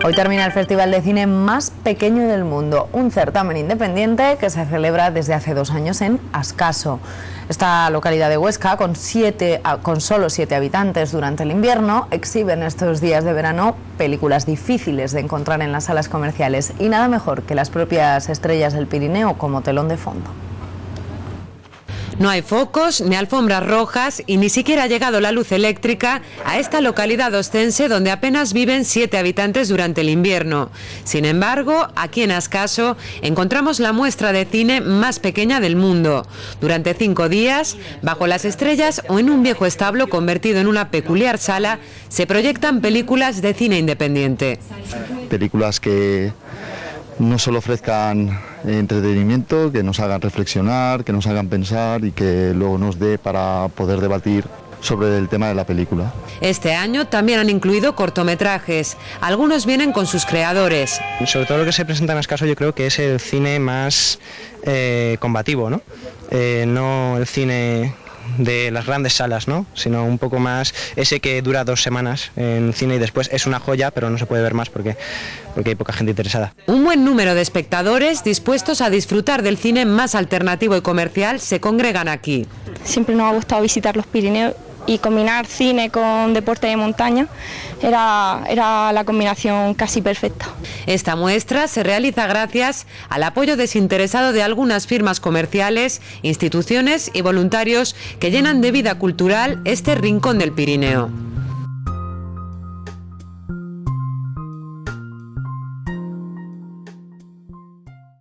Hoy termina el festival de cine más pequeño del mundo, un certamen independiente que se celebra desde hace 2 años en Ascaso. Esta localidad de Huesca, con solo 7 habitantes durante el invierno, exhibe en estos días de verano películas difíciles de encontrar en las salas comerciales y nada mejor que las propias estrellas del Pirineo como telón de fondo. No hay focos, ni alfombras rojas y ni siquiera ha llegado la luz eléctrica a esta localidad ostense donde apenas viven 7 habitantes durante el invierno. Sin embargo, aquí en Ascaso encontramos la muestra de cine más pequeña del mundo. Durante 5 días, bajo las estrellas o en un viejo establo convertido en una peculiar sala, se proyectan películas de cine independiente. Películas que no solo ofrezcan entretenimiento, que nos hagan reflexionar, que nos hagan pensar y que luego nos dé para poder debatir sobre el tema de la película. Este año también han incluido cortometrajes. Algunos vienen con sus creadores. Sobre todo lo que se presenta en Ascaso yo creo que es el cine más combativo, ¿no? No el cine de las grandes salas, ¿no? Sino un poco más ese que dura 2 semanas en cine y después es una joya, pero no se puede ver más porque hay poca gente interesada. Un buen número de espectadores dispuestos a disfrutar del cine más alternativo y comercial se congregan aquí. Siempre nos ha gustado visitar los Pirineos y combinar cine con deporte de montaña era la combinación casi perfecta. Esta muestra se realiza gracias al apoyo desinteresado de algunas firmas comerciales, instituciones y voluntarios que llenan de vida cultural este rincón del Pirineo.